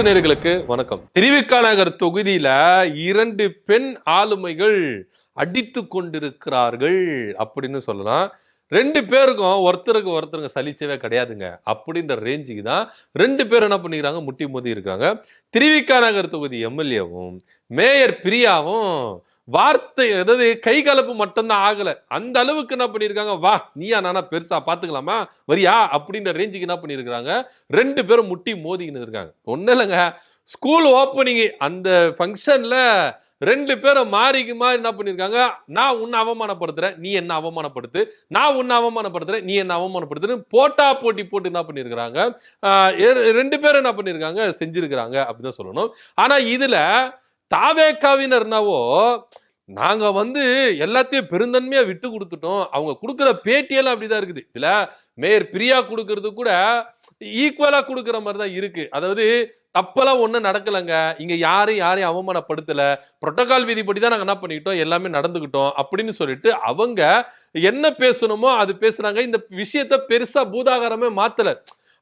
நேயர்களுக்கு வணக்கம். திருவிக நகர் தொகுதியில 2 பெண் ஆளுமைகள் அடித்து கொண்டிருக்கிறார்கள் அப்படின்னு சொல்லலாம். 2 பேருக்கும் ஒருத்தருங்க சலிச்சவே கிடையாதுங்க அப்படின்ற ரேஞ்சுக்கு தான் 2 பேர் என்ன பண்ணிக்கிறாங்க, முட்டி மோதி இருக்காங்க. திருவிக நகர் தொகுதி எம்எல்ஏவும் மேயர் பிரியாவும் வார்த்தை, அதாவது கை கலப்பு மட்டும்தான் ஆகல, அந்த அளவுக்கு என்ன பண்ணிருக்காங்க, வா நீயா நானா பெருசா பாத்துக்கலாமா வரியா அப்படின்ற ரேஞ்சுக்கு என்ன பண்ணிருக்காங்க. 2 பேரும் முட்டி மோதிக்கின்னு இருக்காங்க. ஒண்ணு இல்லைங்க, ஸ்கூல் ஓப்பனிங் அந்த ஃபங்க்ஷன்ல 2 பேரும் மாறிக்கு மாறி என்ன பண்ணிருக்காங்க, நான் உன்னை அவமானப்படுத்துறேன் நீ என்ன அவமானப்படுத்து, நான் உன்னை அவமானப்படுத்துறேன் நீ என்ன அவமானப்படுத்துன்னு போட்டா போட்டி போட்டு என்ன பண்ணிருக்காங்க. 2 பேரும் என்ன பண்ணிருக்காங்க செஞ்சிருக்கிறாங்க அப்படின்னு சொல்லணும். ஆனா இதுல தாவேக்காவினர்னாவோ நாங்க எல்லாத்தையும் பெருந்தன்மையா விட்டு கொடுத்துட்டோம், அவங்க கொடுக்குற பேட்டியெல்லாம் அப்படிதான் இருக்குது. இதுல மேயர் பிரியா கொடுக்கறது கூட ஈக்குவலா கொடுக்குற மாதிரி தான் இருக்கு. அதாவது தப்பெல்லாம் ஒண்ணும் நடக்கலங்க, இங்க யாரையும் அவமானப்படுத்தல, புரோட்டோகால் விதிப்படி தான் நாங்க என்ன பண்ணிக்கிட்டோம், எல்லாமே நடந்துகிட்டோம் அப்படின்னு சொல்லிட்டு அவங்க என்ன பேசணுமோ அது பேசுறாங்க. இந்த விஷயத்த பெருசா பூதாகாரமே மாத்தல.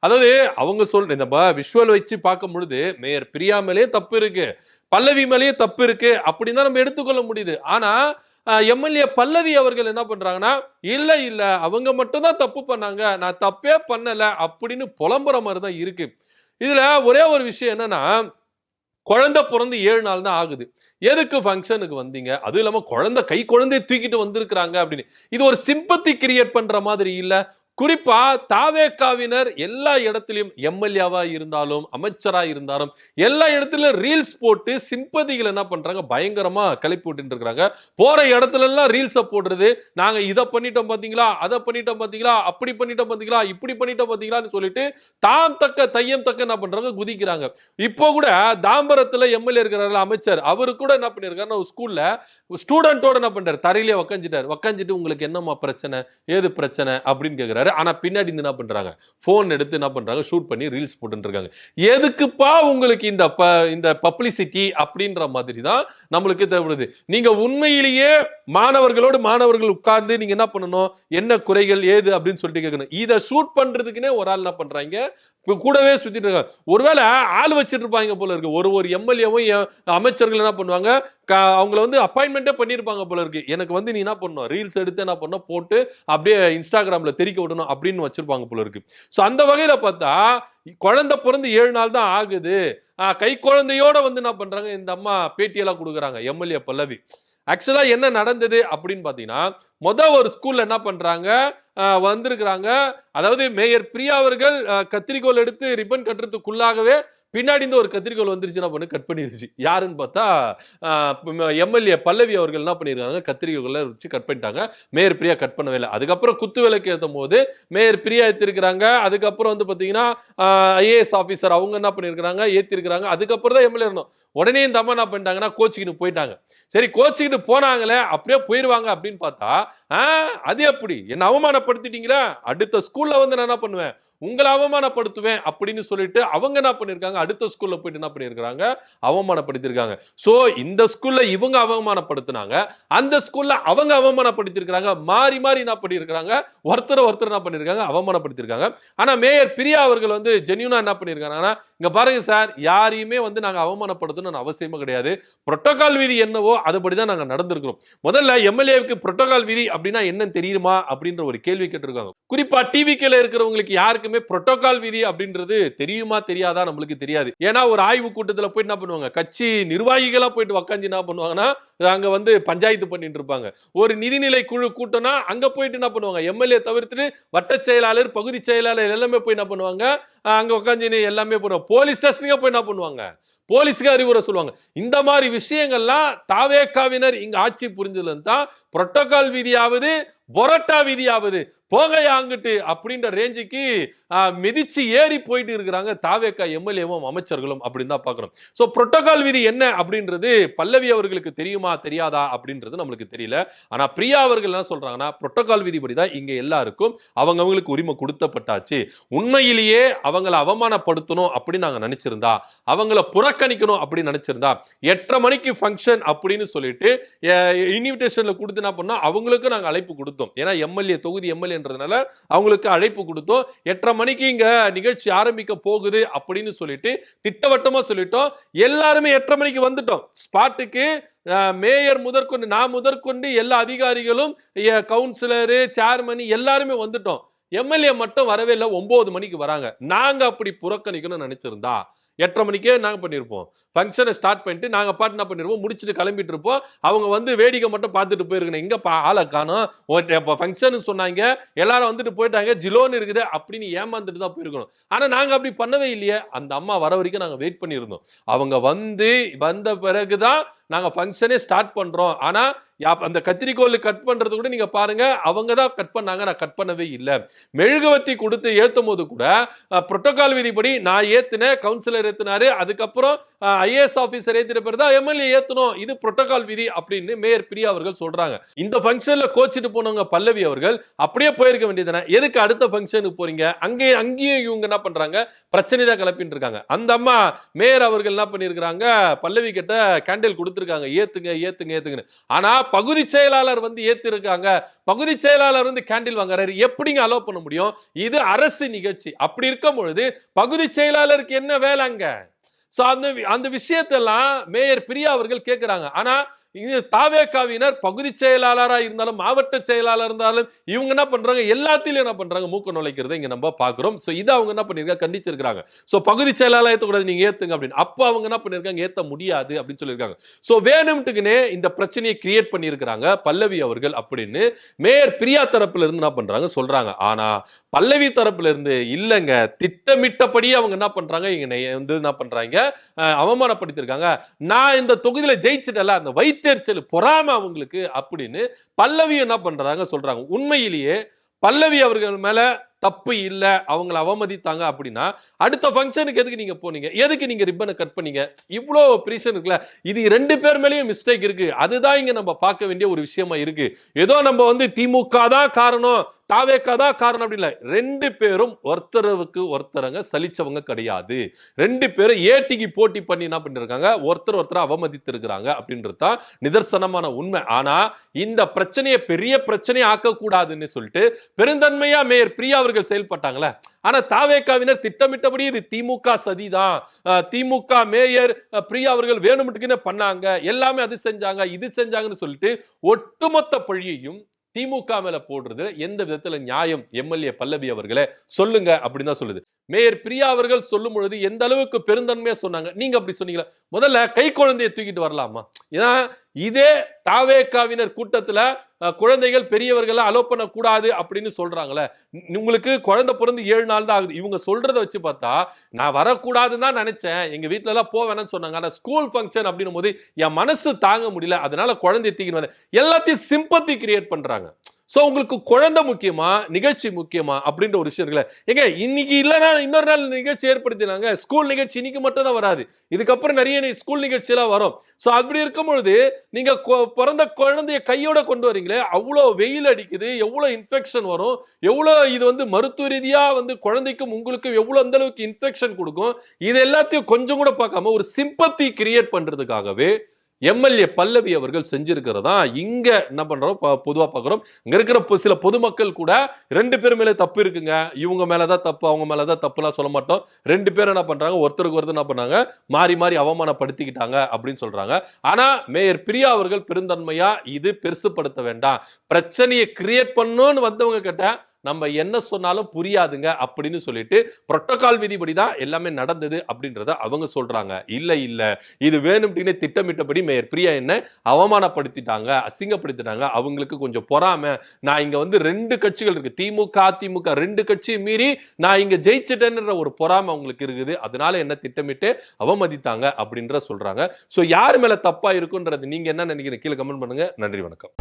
அதாவது அவங்க சொல்ற இந்த விஷுவல் வச்சு பார்க்கும் பொழுது மேயர் பிரியா மேலேயே தப்பு இருக்கு, பல்லவி மேலேயே தப்பு இருக்கு அப்படின்னு தான் நம்ம எடுத்துக்கொள்ள முடியுது. ஆனா எம்எல்ஏ பல்லவி அவர்கள் என்ன பண்றாங்கன்னா, இல்ல அவங்க மட்டும் தான் தப்பு பண்ணாங்க, நான் தப்பே பண்ணல அப்படின்னு புலம்புற மாதிரி தான் இருக்கு. இதுல ஒரே ஒரு விஷயம் என்னன்னா, குழந்தை பிறந்து 7 நாள் தான் ஆகுது, எதுக்கு ஃபங்க்ஷனுக்கு வந்தீங்க, அதுவும் இல்லாம குழந்தைய தூக்கிட்டு வந்திருக்கிறாங்க அப்படின்னு. இது ஒரு சிம்பத்தி கிரியேட் பண்ற மாதிரி இல்ல. குறிப்பா தாவேக்காவினர் எல்லா இடத்திலும் எம்எல்ஏவா இருந்தாலும் அமைச்சரா இருந்தாலும் எல்லா இடத்துலயும் ரீல்ஸ் போட்டு சிம்பதிகள் என்ன பண்றாங்க, பயங்கரமா கிளப்பி விட்டு இருக்காங்க. போற இடத்துல எல்லாம் ரீல்ஸ போடுறது, நாங்க இதை பண்ணிட்டோம் பாத்தீங்களா, அதை பண்ணிட்டோம் பாத்தீங்களா, அப்படி பண்ணிட்டோம் பாத்தீங்களா, இப்படி பண்ணிட்டோம் பாத்தீங்களான்னு சொல்லிட்டு தாம் தக்க தையம் தக்க என்ன பண்றாங்க, குதிக்கிறாங்க. இப்போ கூட தாம்பரத்துல எம்எல்ஏ இருக்கிறாரு அமைச்சர், அவரு கூட என்ன பண்ணிருக்காரு, ஸ்கூல்ல ஸ்டூடெண்டோட என்ன பண்றாரு, தரையிலே உக்காஞ்சிட்டு உங்களுக்கு என்னமா பிரச்சனை, ஏது பிரச்சனை அப்படின்னு கேக்குறாரு. ஆனா பின்னாடி என்ன பண்றாங்க, போன் எடுத்து என்ன பண்றாங்க, ஷூட் பண்ணி ரீல்ஸ் போட்டு இருக்காங்க. எதுக்குப்பா உங்களுக்கு இந்த பப்ளிசிட்டி அப்படின்ற மாதிரி தான் நம்மளுக்கு தேவைப்படுது. நீங்க உண்மையிலேயே மாணவர்கள் உட்கார்ந்து நீங்க என்ன பண்ணணும், என்ன குறைகள் ஏது அப்படின்னு சொல்லிட்டு கேட்கணும். இதை ஷூட் பண்றதுக்குன்னே ஒரு ஆள் என்ன பண்றாங்க, கூடவே சுத்திட்டு இருக்காங்க. ஒருவேளை ஆள் வச்சிட்டு இருப்பாங்க போல இருக்கு. ஒரு எம்எல்ஏவும் அமைச்சர்கள் என்ன பண்ணுவாங்க, அவங்கள அப்பாயின்மெண்டே பண்ணிருப்பாங்க போல இருக்கு. எனக்கு நீ என்ன பண்ணணும், ரீல்ஸ் எடுத்து என்ன பண்ணணும் போட்டு அப்படியே இன்ஸ்டாகிராம்ல தெரிக்க விடணும் அப்படின்னு வச்சிருப்பாங்க போல இருக்கு. சோ அந்த வகையில பார்த்தா குழந்தை பிறந்து 7 நாள் தான் ஆகுது, கை குழந்தையோட என்ன பண்றாங்க, இந்த அம்மா பேட்டியெல்லாம் கொடுக்குறாங்க எம்எல்ஏ பல்லவி. ஆக்சுவலா என்ன நடந்தது அப்படின்னு பாத்தீங்கன்னா, ஒரு ஸ்கூல்ல என்ன பண்றாங்க, வந்திருக்கிறாங்க. அதாவது மேயர் பிரியா அவர்கள் கத்திரிக்கோல் எடுத்து ரிப்பன் கட்டுறதுக்குள்ளாகவே பின்னாடி ஒரு கத்திரிக்கோல் வந்துருச்சுன்னா பண்ணு கட் பண்ணிருச்சு. யாருன்னு பார்த்தா எம்எல்ஏ பல்லவி அவர்கள் என்ன பண்ணிருக்காங்க, கத்திரிக்கோல வச்சு கட் பண்ணிட்டாங்க. மேயர் பிரியா கட் பண்ணவே இல்லை. அதுக்கப்புறம் குத்து விளக்கு ஏற்றும் போது மேயர் பிரியா ஏத்திருக்கிறாங்க. அதுக்கப்புறம் பாத்தீங்கன்னா ஐஏஎஸ் ஆபீசர் அவங்க என்ன பண்ணிருக்காங்க, ஏத்திருக்கிறாங்க. அதுக்கப்புறம் தான் எம்எல்ஏ இருந்தோம். உடனே இந்த அம்மா என்ன பண்ணிட்டாங்கன்னா கோச்சிக்கிட்டு போயிட்டாங்க. சரி கோச்சிக்கிட்டு போனாங்களே அப்படியே போயிருவாங்க அப்படின்னு பார்த்தா, அது எப்படி என்ன அவமானப்படுத்திட்டீங்களா, அடுத்த ஸ்கூல்ல நான் என்ன பண்ணுவேன், உங்களை அவமானப்படுத்துவேன் அப்படின்னு சொல்லிட்டு அவங்க என்ன பண்ணிருக்காங்க, அடுத்த ஸ்கூல்ல போயிட்டு என்ன பண்ணிருக்காங்க, அவமானப்படுத்திருக்காங்க. சோ இந்த ஸ்கூல்ல இவங்க அவமானப்படுத்தினாங்க, அந்த ஸ்கூல்ல அவங்க அவமானப்படுத்திருக்காங்க. மாறி மாறி என்ன பண்ணிருக்காங்க, ஒருத்தர் என்ன பண்ணிருக்காங்க, அவமானப்படுத்திருக்காங்க. ஆனா மேயர் பிரியா அவர்கள் ஜென்யூனா என்ன பண்ணிருக்காங்கன்னா, இங்க பாருங்க சார், யாரையுமே நாங்க அவமானப்படுத்தணும்னு அவசியமே கிடையாது, புரோட்டோகால் விதி என்னவோ அதுபடிதான் நாங்க நடந்திருக்கிறோம். முதல்ல எம்எல்ஏவுக்கு புரோட்டோகால் விதி அப்படின்னா என்னன்னு தெரியுமா அப்படின்ற ஒரு கேள்வி கேட்டிருக்காங்க. குறிப்பா டிவிக்கேல இருக்கிறவங்களுக்கு யாருக்குமே புரோட்டோகால் விதி அப்படின்றது தெரியுமா தெரியாதா நம்மளுக்கு தெரியாது. ஏன்னா ஒரு ஆய்வு கூட்டத்துல போயிட்டு என்ன பண்ணுவாங்க, கட்சி நிர்வாகிகளா போயிட்டு உக்காந்து என்ன பண்ணுவாங்கன்னா அங்க பஞ்சாயத்து பண்ணிட்டு இருப்பாங்க. ஒரு நிதிநிலை குழு கூட்டம்னா அங்க போயிட்டு என்ன பண்ணுவாங்க, எம்எல்ஏ தவிர்த்துட்டு வட்ட செயலாளர், பகுதி செயலாளர் எல்லாமே போய் என்ன பண்ணுவாங்க, அங்க உட்காந்து எல்லாமே போடுவாங்க. போலீஸ் ஸ்டேஷனுக்கு போய் என்ன பண்ணுவாங்க, போலீஸுக்கு அறிவுரை சொல்லுவாங்க. இந்த மாதிரி விஷயங்கள்லாம் தாவேக்காவினர் இங்க ஆட்சி புரிஞ்சதுல தான் புரோட்டோகால் விதியாவது பொரோட்டா விதியாவது போகையா அங்கிட்டு அப்படின்ற ரேஞ்சுக்கு மிதிச்சு ஏறி போயிட்டு இருக்கிறாங்க தாவேகா எம்எல்ஏவும் அமைச்சர்களும் அப்படின்னு தான் பாக்குறோம். சோ புரோட்டோகால் விதி என்ன அப்படின்றது பல்லவி அவர்களுக்கு தெரியுமா தெரியாதா அப்படின்றது நம்மளுக்கு தெரியல. ஆனா பிரியா அவர்கள் என்ன சொல்றாங்கன்னா புரோட்டோகால் விதிப்படி தான் இங்க எல்லாருக்கும் அவங்களுக்கு உரிமை கொடுத்தப்பட்டாச்சு. உண்மையிலேயே அவங்களை அவமானப்படுத்தணும் அப்படின்னு நாங்க நினைச்சிருந்தா, அவங்கள புறக்கணிக்கணும் அப்படின்னு நினைச்சிருந்தா 8:30 மணிக்கு ஃபங்க்ஷன் அப்படின்னு சொல்லிட்டு இன்விடேஷன்ல கொடுத்து என்ன பண்ணோம், அவங்களுக்கு நாங்க அழைப்பு கொடுத்தோம். ஏன்னா எம்எல்ஏ தொகுதி எம்எல்ஏன்றதுனால அவங்களுக்கு அழைப்பு கொடுத்தோம். 8:30 மணிக்கு இங்க நிகழ்ச்சி ஆரம்பிக்க போகுது அப்படின்னு சொல்லிட்டு திட்டவட்டமா சொல்லிட்டோம். எல்லாருமே 8:30 மணிக்கு வந்துட்டோம் ஸ்பாட்டுக்கு. மேயர் முதற்கொண்டு நான் முதற்கொண்டு எல்லா அதிகாரிகளும் கவுன்சிலரு சேர்மன் எல்லாருமே வந்துட்டோம். எம்எல்ஏ மட்டும் வரவே இல்லை. 9 மணிக்கு வராங்க. நாங்க அப்படி புறக்கணிக்கணும்னு நினைச்சிருந்தா 8:30 மணிக்கே நாங்க பண்ணிருப்போம். ஃபங்க்ஷனை ஸ்டார்ட் பண்ணிட்டு நாங்க பாட்டு என்ன பண்ணிருப்போம், முடிச்சுட்டு கிளம்பிட்டு இருப்போம். அவங்க வந்து வேடிக்கை மட்டும் பார்த்துட்டு போயிருக்கணும். எங்க ஆளை காணோம், ஃபங்க்ஷன் சொன்னாங்க, எல்லாரும் வந்துட்டு போயிட்டாங்க, ஜிலோன்னு இருக்குது அப்படின்னு ஏமாந்துட்டு தான் போயிருக்கணும். ஆனா நாங்க அப்படி பண்ணவே இல்லையே. அந்த அம்மா வர வரைக்கும் நாங்க வெயிட் பண்ணியிருந்தோம். அவங்க வந்த பிறகுதான் நாங்க ஃபங்க்ஷனே ஸ்டார்ட் பண்றோம். ஆனா அந்த கத்திரிக்கோல் கட் பண்றது கூட நீங்க பாருங்க, அவங்க தான் கட் பண்ணாங்க, நான் கட் பண்ணவே இல்லை. மெழுகுவத்தி கொடுத்து ஏத்தும் போது கூட புரோட்டோகால் விதிப்படி நான் ஏத்துனேன், கவுன்சிலர் ஏத்துனாரு, அதுக்கப்புறம் ஐஏஎஸ் ஆபீசர் ஏத்தின பிறகு தான் எம்எல்ஏ ஏத்தணும். இது புரோட்டோகால் விதி அப்படின்னு மேயர் பிரியா அவர்கள் சொல்றாங்க. இந்த ஃபங்க்ஷன்ல கோச்சிட்டு போனவங்க பல்லவி அவர்கள் அப்படியே போயிருக்க வேண்டியதானே. எதுக்கு அடுத்த ஃபங்க்ஷனுக்கு போறீங்க? அங்கேயும் இவங்க என்ன பண்றாங்க, பிரச்சனை தான் கிளப்பிட்டு இருக்காங்க. அந்த அம்மா மேயர் அவர்கள் என்ன பண்ணிருக்காங்க, பல்லவி கிட்ட கேண்டில் கொடுத்திருக்காங்க, ஏத்துங்க. ஆனா பகுதி செயலாளர் வந்து ஏத்திருக்காங்க. பகுதி செயலாளர் வந்து கேண்டில் வாங்குறாரு. எப்படிங்க அலோ பண்ண முடியும்? இது அரசு நிகழ்ச்சி. அப்படி இருக்கும் பொழுது பகுதி செயலாளருக்கு என்ன வேலைங்க? சோ அந்த விஷயத்தெல்லாம் மேயர் பிரியா அவர்கள் கேட்கிறாங்க. ஆனா தாவேகாவினர் பகுதி செயலாளரா இருந்தாலும் மாவட்ட செயலாளர் இருந்தாலும் இவங்க என்ன பண்றாங்க, எல்லாத்திலும் என்ன பண்றாங்க, மூக்க நுழைக்கிறத இங்க நம்ம பாக்குறோம். சோ இதை அவங்க என்ன பண்ணிருக்காங்க, கண்டிச்சிருக்காங்க. சோ பகுதி செயலாளர் ஏத்தக்கூடாது, நீங்க ஏத்துங்க அப்படின்னு. அப்ப அவங்க என்ன பண்ணிருக்காங்க, ஏத்த முடியாது அப்படின்னு சொல்லியிருக்காங்க. சோ வேணும்ட்டுக்குனே இந்த பிரச்சனையை கிரியேட் பண்ணியிருக்கிறாங்க பல்லவி அவர்கள் அப்படின்னு மேயர் பிரியா தரப்புல இருந்து என்ன பண்றாங்க சொல்றாங்க. ஆனா பல்லவி தரப்புல இருந்து இல்லங்க, திட்டமிட்டபடி அவங்க என்ன பண்றாங்க, இங்க வந்து என்ன பண்றாங்க, அவமானப்படுத்திருக்காங்க. நான் இந்த தொகுதியில ஜெயிச்சிட்டல, அந்த வைத்தறிச்சல் பொறாம அவங்களுக்கு அப்படின்னு பல்லவி என்ன பண்றாங்க சொல்றாங்க. உண்மையிலேயே பல்லவி அவர்கள் மேல தப்பு இல்ல, அவங்களை அவமதித்தாங்க அப்படின்னா அடுத்த ஃபங்க்ஷனுக்கு எதுக்கு நீங்க போனீங்க, எதுக்கு நீங்க ரிப்பனை கட் பண்ணீங்க? இவ்வளோ பிரீஷன் இருக்குல்ல. இது 2 பேர் மேலேயும் மிஸ்டேக் இருக்கு. அதுதான் இங்க நம்ம பார்க்க வேண்டிய ஒரு விஷயமா இருக்கு. ஏதோ நம்ம வந்து திமுக தான் காரணம், தாவேகா தான் காரணம் அப்படி இல்ல. 2 பேரும் ஒருத்தருக்கு ஒருத்தரங்க சலிச்சவங்க கிடையாது. 2 பேரும் ஏட்டிக்கு போட்டி பண்ணி என்ன பண்ணிருக்காங்க, ஒருத்தர் அவமதித்து இருக்கிறாங்க அப்படின்றது தான் நிதர்சனமான உண்மை. ஆனா இந்த பிரச்சனையை பெரிய பிரச்சனையை ஆக்க கூடாதுன்னு சொல்லிட்டு பெருந்தன்மையா மேயர் பிரியா அவர்கள் செயல்பட்டாங்களே. ஆனா தாவேகாவினர் திட்டமிட்டபடி இது திமுக சதிதான், திமுக மேயர் பிரியா அவர்கள் வேணும்னு பண்ணாங்க, எல்லாமே அது செஞ்சாங்க இது செஞ்சாங்கன்னு சொல்லிட்டு ஒட்டுமொத்த பழியையும் திமுக மேல போடுறது எந்த விதத்துல நியாயம்? எம்எல்ஏ பல்லவி அவர்களே சொல்லுங்க அப்படின்னு தான் சொல்லுது. மேயர் பிரியா அவர்கள் சொல்லும் பொழுது எந்த அளவுக்கு பெருந்தன்மையா சொன்னாங்க. நீங்க அப்படி சொன்னீங்களா? முதல்ல கை குழந்தையை தூக்கிட்டு வரலாமா? ஏன்னா இதே தாவேகாவினர் கூட்டத்துல குழந்தைகள் பெரியவர்கள் அலோ பண்ண கூடாது அப்படின்னு சொல்றாங்களே. உங்களுக்கு குழந்தை பிறந்து 7 நாள் தான் ஆகுது. இவங்க சொல்றதை வச்சு பார்த்தா நான் வரக்கூடாதுன்னு தான் நினைச்சேன், எங்க வீட்டுல எல்லாம் போவேன்னு சொன்னாங்க. ஆனா ஸ்கூல் ஃபங்க்ஷன் அப்படின்னும் போது என் மனசு தாங்க முடியல, அதனால குழந்தையை தூக்கிட்டு வந்தேன். எல்லாத்தையும் சிம்பத்தி கிரியேட் பண்றாங்க. சோ உங்களுக்கு குழந்தை முக்கியமா, நிகழ்ச்சி முக்கியமா அப்படின்ற ஒரு விஷயம் இருக்குல்ல. எங்க இன்னைக்கு இல்லைன்னா இன்னொரு நாள் நிகழ்ச்சி ஏற்படுத்தினாங்க. ஸ்கூல் நிகழ்ச்சி இன்னைக்கு மட்டும் தான் வராது, இதுக்கப்புறம் நிறைய ஸ்கூல் நிகழ்ச்சி எல்லாம் வரும். சோ அப்படி இருக்கும் பொழுது நீங்க பிறந்த குழந்தைய கையோட கொண்டு வரீங்களே, அவ்வளவு வெயில் அடிக்குது, எவ்வளவு இன்ஃபெக்ஷன் வரும், எவ்வளவு இது வந்து மருத்துவ ரீதியா வந்து குழந்தைக்கும் உங்களுக்கும் எவ்வளவு அந்த அளவுக்கு இன்ஃபெக்ஷன் கொடுக்கும். இது எல்லாத்தையும் கொஞ்சம் கூட பார்க்காம ஒரு சிம்பத்தி கிரியேட் பண்றதுக்காகவே எம்எல்ஏ பல்லவி அவர்கள் செஞ்சிருக்கிறதா இங்க என்ன பண்றோம், பொதுவா பாக்குறோம். இங்க இருக்கிற சில பொதுமக்கள் கூட 2 பேர் மேல தப்பு இருக்குங்க, இவங்க மேலதான் தப்பு அவங்க மேலதான் தப்புலாம் சொல்ல மாட்டோம். 2 பேரும் என்ன பண்றாங்க, ஒருத்தருக்கு ஒருத்தர் என்ன பண்ணாங்க, மாறி அவமானப்படுத்திக்கிட்டாங்க அப்படின்னு சொல்றாங்க. ஆனா மேயர் பிரியா அவர்கள் பெருந்தன்மையா இது பெருசுப்படுத்த வேண்டாம், பிரச்சனையை கிரியேட் பண்ணணும்னு வந்தவங்க கிட்ட நம்ம என்ன சொன்னாலும் புரியாதுங்க அப்படின்னு சொல்லிட்டு புரோட்டோகால் விதிப்படி தான் எல்லாமே நடந்தது அப்படின்றத அவங்க சொல்றாங்க. இல்ல இது வேணும்னு திட்டமிட்டபடி மேயர் பிரியா என்ன அவமானப்படுத்திட்டாங்க, அசிங்கப்படுத்திட்டாங்க. அவங்களுக்கு கொஞ்சம் பொறாம, நான் இங்க வந்து 2 கட்சிகள் இருக்கு, திமுக அதிமுக 2 கட்சியை மீறி நான் இங்க ஜெயிச்சிட்டேன்ற ஒரு பொறாம அவங்களுக்கு இருக்குது, அதனால என்ன திட்டமிட்டு அவமதித்தாங்க அப்படின்ற சொல்றாங்க. சோ யார் மேல தப்பா இருக்குன்றது நீங்க என்ன நினைக்கிறீங்க? கீழே கமெண்ட் பண்ணுங்க. நன்றி, வணக்கம்.